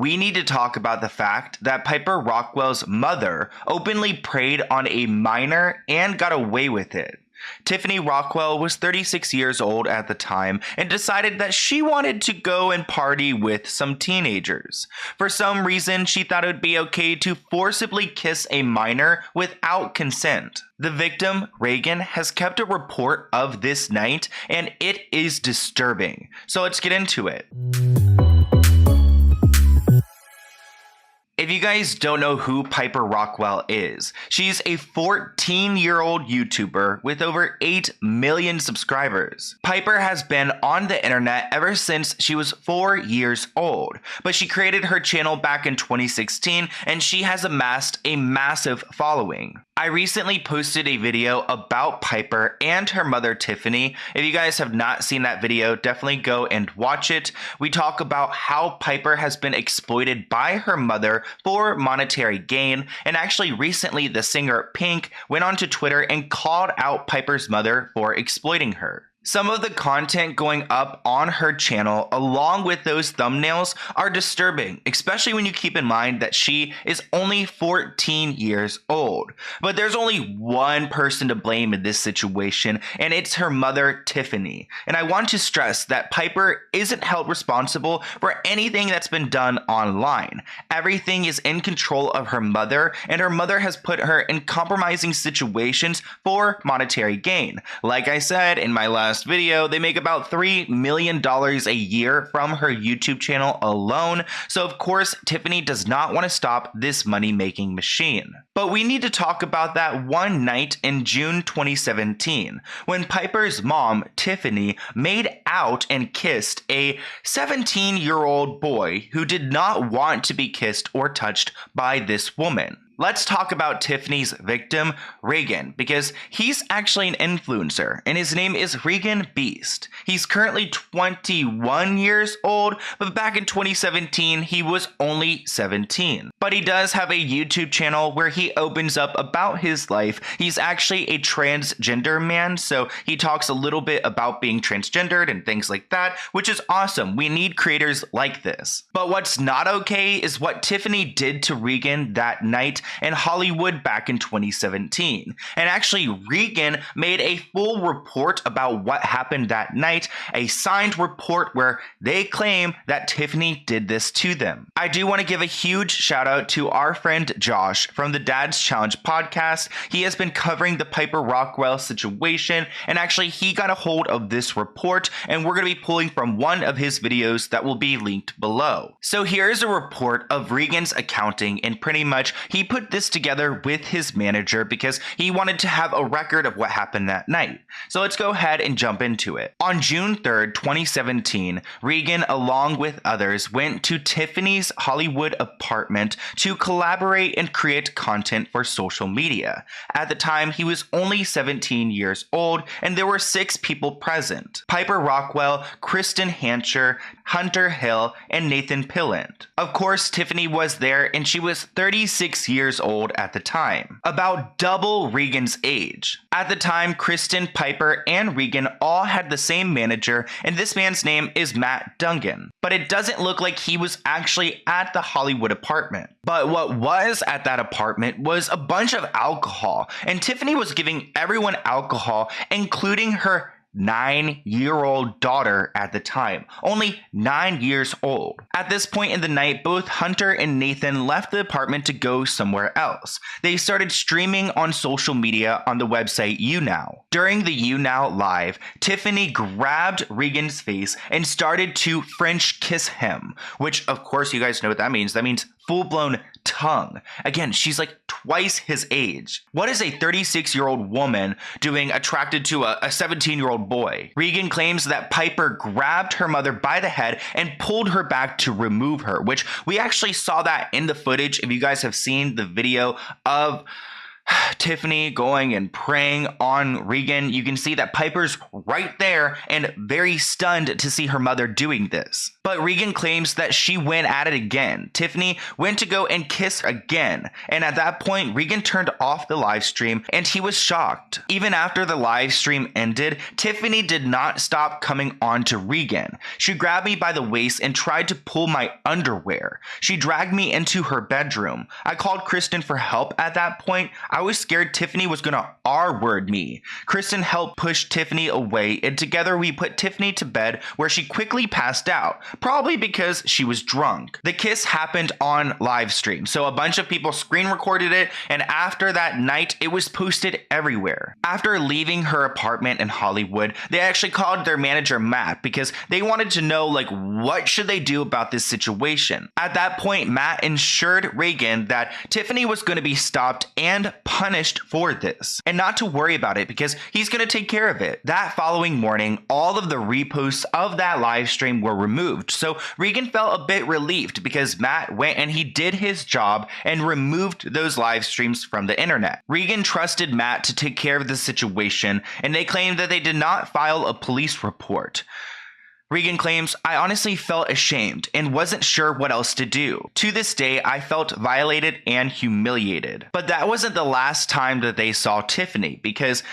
we need to talk about the fact that Piper Rockwell's mother openly preyed on a minor and got away with it. Tiffany Rockelle was 36 years old at the time and decided that she wanted to go and party with some teenagers. For some reason, she thought it would be okay to forcibly kiss a minor without consent. The victim, Reagan, has kept a report of this night, and it is disturbing. So let's get into it. If you guys don't know who Piper Rockelle is, she's a 14-year-old YouTuber with over 8 million subscribers. Piper has been on the internet ever since she was 4 years old, but she created her channel back in 2016 and she has amassed a massive following. I recently posted a video about Piper and her mother Tiffany. If you guys have not seen that video, definitely go and watch it. We talk about how Piper has been exploited by her mother for monetary gain, and actually recently the singer Pink went onto Twitter and called out Piper's mother for exploiting her. Some of the content going up on her channel along with those thumbnails are disturbing, especially when you keep in mind that she is only 14 years old. But there's only one person to blame in this situation, and it's her mother, Tiffany. And I want to stress that Piper isn't held responsible for anything that's been done online. Everything is in control of her mother, and her mother has put her in compromising situations for monetary gain. Like I said in my last video, they make about $3 million a year from her YouTube channel alone. So of course, Tiffany does not want to stop this money-making machine. But we need to talk about that one night in June 2017 when Piper's mom, Tiffany, made out and kissed a 17-year-old boy who did not want to be kissed or touched by this woman. Let's talk about Tiffany's victim, Reagan, because he's actually an influencer, and his name is Regan Beast. He's currently 21 years old, but back in 2017, he was only 17. But he does have a YouTube channel where he opens up about his life. He's actually a transgender man, so he talks a little bit about being transgendered and things like that, which is awesome. We need creators like this. But what's not okay is what Tiffany did to Regan that night in Hollywood back in 2017. And actually, Regan made a full report about what happened that night, a signed report where they claim that Tiffany did this to them. I do want to give a huge shout out to our friend Josh from the Dad's Challenge podcast. He has been covering the Piper Rockelle situation, and actually he got a hold of this report, and we're going to be pulling from one of his videos that will be linked below. So here's a report of Regan's accounting, and pretty much he put this together with his manager because he wanted to have a record of what happened that night. So let's go ahead and jump into it. On June 3rd, 2017, Regan, along with others, went to Tiffany's Hollywood apartment to collaborate and create content for social media. At the time, he was only 17 years old, and there were 6 people present: Piper Rockelle, Kristen Hancher, Hunter Hill, and Nathan Pillant. Of course, Tiffany was there, and she was 36 years old at the time, about double Regan's age. At the time, Kristen, Piper, and Regan all had the same manager, and this man's name is Matt Dungan. But it doesn't look like he was actually at the Hollywood apartment. But what was at that apartment was a bunch of alcohol, and Tiffany was giving everyone alcohol, including her 9-year-old daughter at the time, only 9 years old. At this point in the night, both Hunter and Nathan left the apartment to go somewhere else. They started streaming on social media on the website YouNow. During the YouNow live, Tiffany grabbed Regan's face and started to French kiss him, which of course you guys know what that means. That means full-blown tongue. Again, she's like twice his age. What is a 36-year-old woman doing attracted to a 17-year-old boy? Regan claims that Piper grabbed her mother by the head and pulled her back to remove her, which we actually saw that in the footage. If you guys have seen the video of Tiffany going and preying on Regan. You can see that Piper's right there and very stunned to see her mother doing this. But Regan claims that she went at it again. Tiffany went to go and kiss her again. And at that point, Regan turned off the live stream and he was shocked. Even after the live stream ended, Tiffany did not stop coming on to Regan. She grabbed me by the waist and tried to pull my underwear. She dragged me into her bedroom. I called Kristen for help at that point. I was scared Tiffany was gonna R-word me. Kristen helped push Tiffany away, and together we put Tiffany to bed, where she quickly passed out, probably because she was drunk. The kiss happened on live stream, so a bunch of people screen recorded it, and after that night, it was posted everywhere. After leaving her apartment in Hollywood, they actually called their manager Matt because they wanted to know, like, what should they do about this situation. At that point, Matt assured Regan that Tiffany was going to be stopped and punished for this, and not to worry about it because he's going to take care of it. That following morning, all of the reposts of that live stream were removed, so Regan felt a bit relieved because Matt went and he did his job and removed those live streams from the internet. Regan trusted Matt to take care of the situation, and they claimed that they did not file a police report. Regan claims, "I honestly felt ashamed and wasn't sure what else to do. To this day, I felt violated and humiliated." But that wasn't the last time that they saw Tiffany, because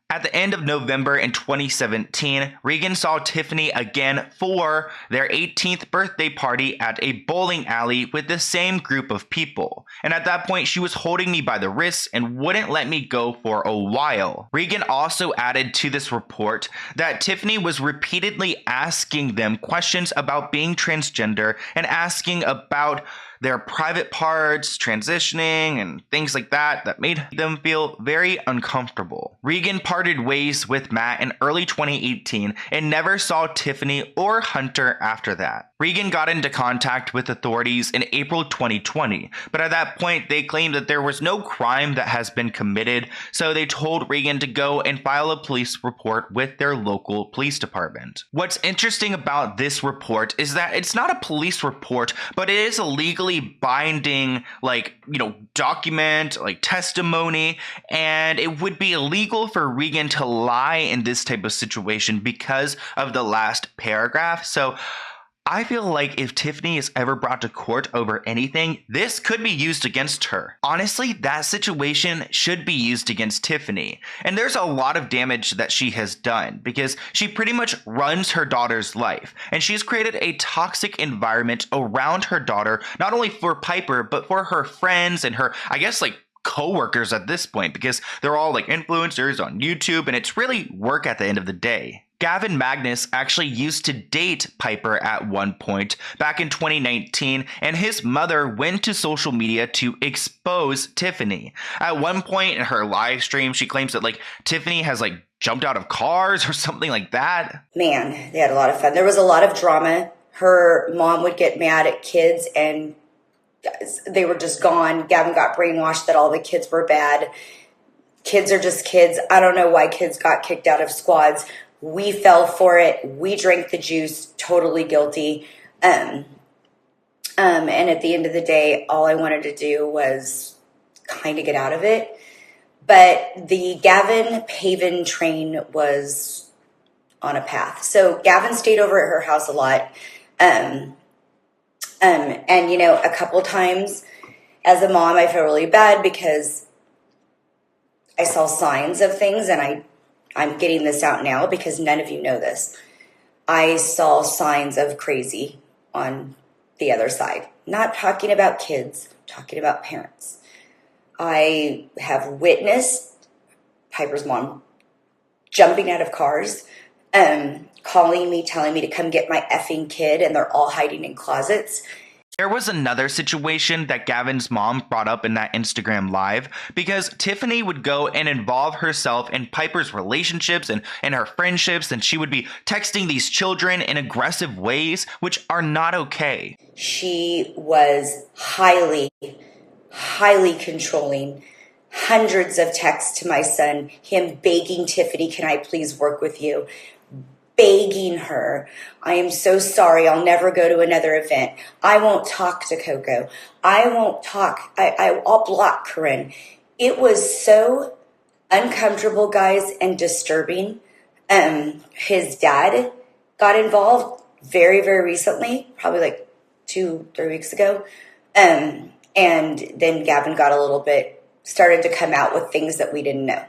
at the end of November in 2017, Regan saw Tiffany again for their 18th birthday party at a bowling alley with the same group of people. And at that point, she was holding me by the wrists and wouldn't let me go for a while. Regan also added to this report that Tiffany was repeatedly asking them questions about being transgender and asking about their private parts, transitioning, and things like that made them feel very uncomfortable. Regan parted ways with Matt in early 2018 and never saw Tiffany or Hunter after that. Regan got into contact with authorities in April 2020, but at that point they claimed that there was no crime that has been committed, so they told Regan to go and file a police report with their local police department. What's interesting about this report is that it's not a police report, but it is a legally binding, document, testimony, and it would be illegal for Regan to lie in this type of situation because of the last paragraph. So I feel like if Tiffany is ever brought to court over anything, this could be used against her. Honestly, that situation should be used against Tiffany. And there's a lot of damage that she has done because she pretty much runs her daughter's life. And she's created a toxic environment around her daughter, not only for Piper, but for her friends and her, co-workers at this point, because they're all influencers on YouTube, and it's really work at the end of the day. Gavin Magnus actually used to date Piper at one point back in 2019, and his mother went to social media to expose Tiffany. At one point in her live stream, she claims that Tiffany has jumped out of cars or something like that. Man, they had a lot of fun. There was a lot of drama. Her mom would get mad at kids and they were just gone. Gavin got brainwashed that all the kids were bad. Kids are just kids. I don't know why kids got kicked out of squads. We fell for it. We drank the juice, totally guilty. And at the end of the day, all I wanted to do was kind of get out of it. But the Gavin Paven train was on a path. So Gavin stayed over at her house a lot. And a couple times as a mom, I feel really bad because I saw signs of things, and I'm getting this out now because none of you know this. I saw signs of crazy on the other side. Not talking about kids, talking about parents. I have witnessed Piper's mom jumping out of cars, calling me, telling me to come get my effing kid, and they're all hiding in closets. There was another situation that Gavin's mom brought up in that Instagram live because Tiffany would go and involve herself in Piper's relationships and her friendships, and she would be texting these children in aggressive ways, which are not okay. She was highly controlling. Hundreds of texts to my son, him begging Tiffany, can I please work with you? Begging her, I am so sorry, I'll never go to another event. I won't talk to Coco. I won't talk. I'll block Corinne. It was so uncomfortable, guys, and disturbing. His dad got involved very, very recently, probably like 2-3 weeks ago. And then Gavin got a little bit, started to come out with things that we didn't know.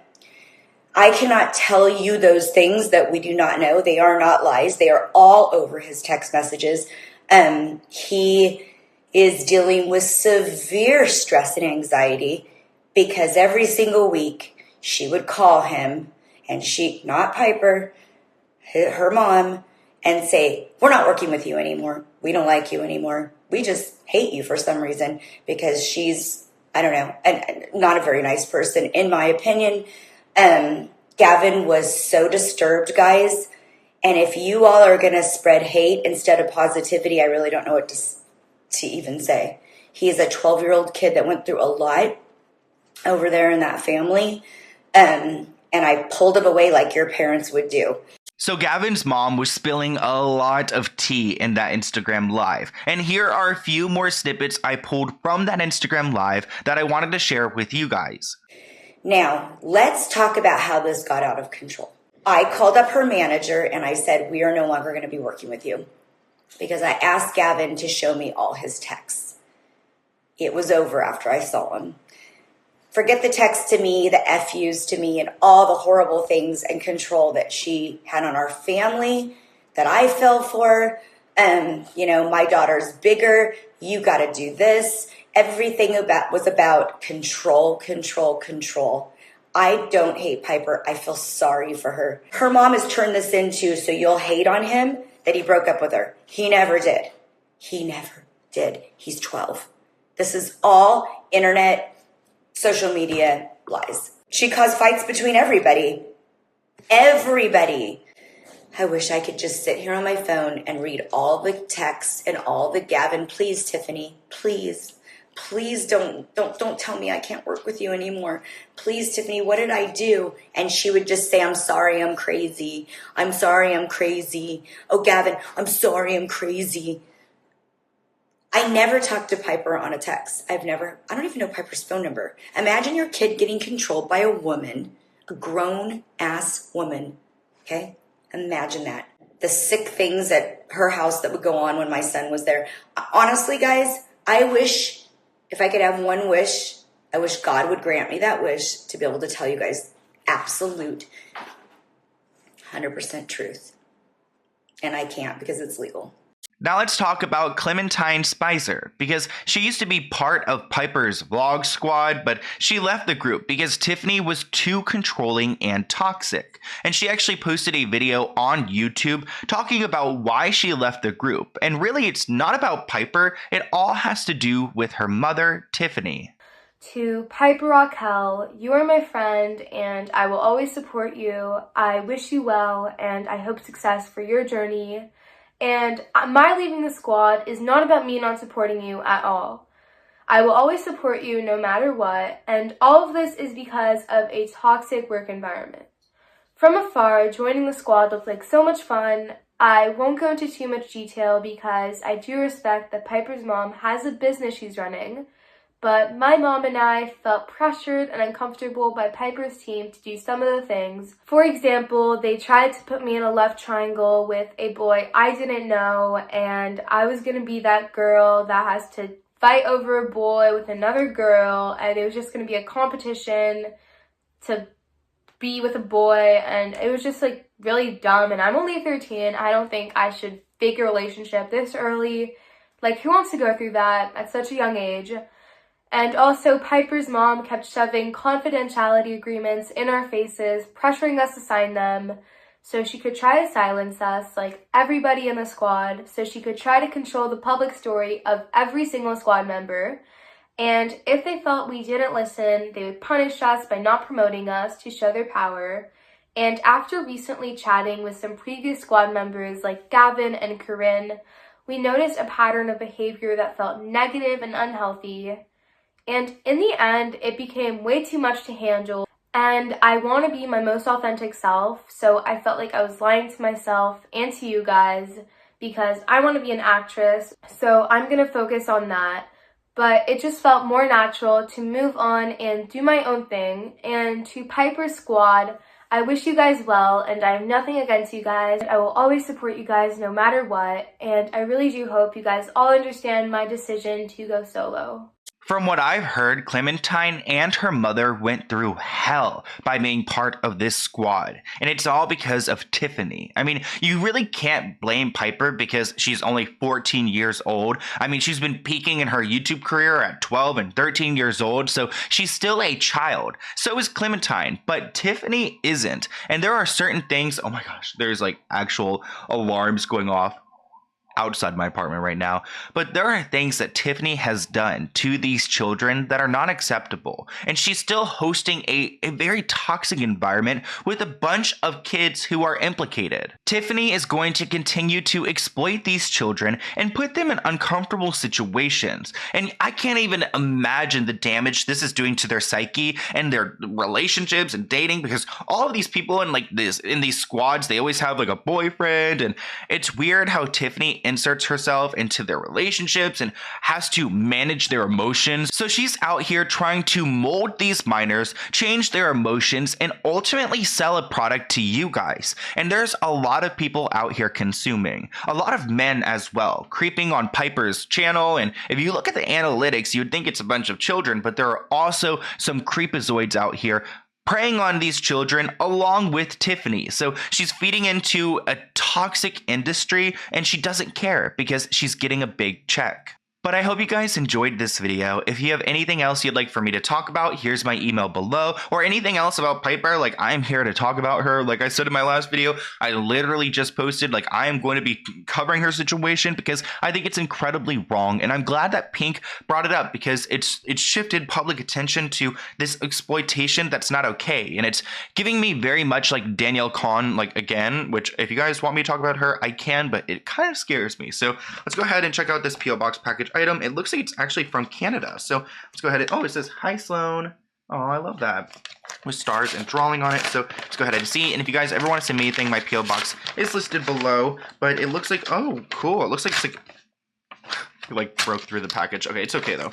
I cannot tell you those things that we do not know. They are not lies. They are all over his text messages. He is dealing with severe stress and anxiety because every single week she would call him, and not Piper, her mom, and say, we're not working with you anymore. We don't like you anymore. We just hate you for some reason, because she's, I don't know, not a very nice person, in my opinion. Gavin was so disturbed, guys. And if you all are going to spread hate instead of positivity, I really don't know what to even say. He is a 12-year-old kid that went through a lot over there in that family. And I pulled him away like your parents would do. So Gavin's mom was spilling a lot of tea in that Instagram live. And here are a few more snippets I pulled from that Instagram live that I wanted to share with you guys. Now, let's talk about how this got out of control. I called up her manager and I said, we are no longer going to be working with you, because I asked Gavin to show me all his texts. It was over after I saw him. Forget the text to me, the FUs to me, and all the horrible things and control that she had on our family that I fell for. My daughter's bigger. You got to do this. Everything was about control, control, control. I don't hate Piper. I feel sorry for her. Her mom has turned this into, so you'll hate on him that he broke up with her. He never did. He never did. He's 12. This is all internet, social media lies. She caused fights between everybody. Everybody. I wish I could just sit here on my phone and read all the texts and all the Gavin. Please, Tiffany, please. Please don't tell me I can't work with you anymore. Please, Tiffany, what did I do? And she would just say, I'm sorry, I'm crazy. I'm sorry, I'm crazy. Oh, Gavin, I'm sorry, I'm crazy. I never talked to Piper on a text. I don't even know Piper's phone number. Imagine your kid getting controlled by a woman, a grown-ass woman, okay? Imagine that. The sick things at her house that would go on when my son was there. Honestly, guys, I wish, if I could have one wish, I wish God would grant me that wish to be able to tell you guys absolute 100% truth. And I can't, because it's legal. Now let's talk about Clementine Spicer, because she used to be part of Piper's vlog squad, but she left the group because Tiffany was too controlling and toxic. And she actually posted a video on YouTube talking about why she left the group. And really, it's not about Piper. It all has to do with her mother, Tiffany. To Piper Rockelle, you are my friend and I will always support you. I wish you well and I hope success for your journey. And my leaving the squad is not about me not supporting you at all. I will always support you no matter what, and all of this is because of a toxic work environment. From afar, joining the squad looked like so much fun. I won't go into too much detail because I do respect that Piper's mom has a business she's running, but my mom and I felt pressured and uncomfortable by Piper's team to do some of the things. For example, they tried to put me in a left triangle with a boy I didn't know, and I was going to be that girl that has to fight over a boy with another girl, and it was just going to be a competition to be with a boy, and it was just like really dumb. And I'm only 13. I don't think I should fake a relationship this early. Like, who wants to go through that at such a young age? And also, Piper's mom kept shoving confidentiality agreements in our faces, pressuring us to sign them, so she could try to silence us, like everybody in the squad, so she could try to control the public story of every single squad member. And if they felt we didn't listen, they would punish us by not promoting us to show their power. And after recently chatting with some previous squad members like Gavin and Corinne, we noticed a pattern of behavior that felt negative and unhealthy. And in the end, it became way too much to handle. And I want to be my most authentic self, so I felt like I was lying to myself and to you guys because I want to be an actress. So I'm going to focus on that. but it just felt more natural to move on and do my own thing. And to Piper's squad, I wish you guys well, and I have nothing against you guys. I will always support you guys no matter what, and I really do hope you guys all understand my decision to go solo. From what I've heard, Clementine and her mother went through hell by being part of this squad, and it's all because of Tiffany. I mean, you really can't blame Piper because she's only 14 years old. I mean, she's been peaking in her YouTube career at 12 and 13 years old, so she's still a child. So is Clementine, but Tiffany isn't. And there are certain things, oh my gosh, there's like actual alarms going off outside my apartment right now, but there are things that Tiffany has done to these children that are not acceptable, and she's still hosting a very toxic environment with a bunch of kids who are implicated. Tiffany is going to continue to exploit these children and put them in uncomfortable situations, and I can't even imagine the damage this is doing to their psyche and their relationships and dating, because all of these people in these squads, they always have like a boyfriend, and it's weird how Tiffany inserts herself into their relationships and has to manage their emotions. So she's out here trying to mold these minors, change their emotions, and ultimately sell a product to you guys. And there's a lot of people out here consuming, a lot of men as well, creeping on Piper's channel. And if you look at the analytics, you'd think it's a bunch of children, but there are also some creepazoids out here preying on these children along with Tiffany. So she's feeding into a toxic industry, and she doesn't care because she's getting a big check. But I hope you guys enjoyed this video. If you have anything else you'd like for me to talk about, here's my email below, or anything else about Piper, like I'm here to talk about her. Like I said in my last video, I literally just posted, like I am going to be covering her situation because I think it's incredibly wrong. And I'm glad that Pink brought it up because it's shifted public attention to this exploitation that's not okay. And it's giving me very much like Danielle Kahn, like again, which if you guys want me to talk about her, I can, but it kind of scares me. So let's go ahead and check out this P.O. Box package item. It looks like it's actually from Canada. So let's go ahead and, oh, it says, "Hi Sloan." Oh, I love that. With stars and drawing on it. So let's go ahead and see. And if you guys ever want to send me anything, my P.O. Box is listed below. But it looks like, oh, cool. It looks like it's like broke through the package. Okay, it's okay though.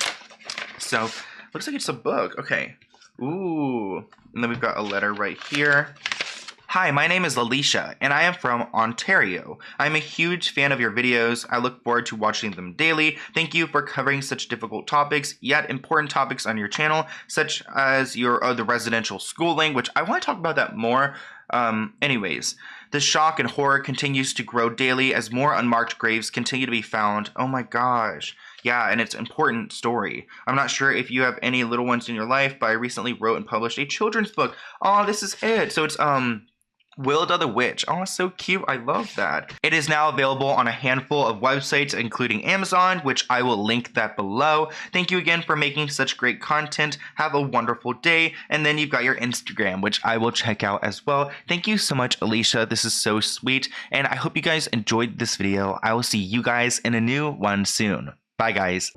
So looks like it's a book. Okay. Ooh. And then we've got a letter right here. "Hi, my name is Aleasha, and I am from Ontario. I'm a huge fan of your videos. I look forward to watching them daily. Thank you for covering such difficult topics, yet important topics on your channel, such as the residential schooling," which I want to talk about that more. Anyways, the shock and horror continues to grow daily as more unmarked graves continue to be found. Oh my gosh. Yeah, and it's an important story. I'm not sure if you have any little ones in your life, but I recently wrote and published a children's book. Oh, this is it. So it's, Wilda the Witch. Oh, so cute. I love that. It is now available on a handful of websites, including Amazon, which I will link that below. Thank you again for making such great content. Have a wonderful day. And then you've got your Instagram, which I will check out as well. Thank you so much, Aleasha. This is so sweet. And I hope you guys enjoyed this video. I will see you guys in a new one soon. Bye, guys.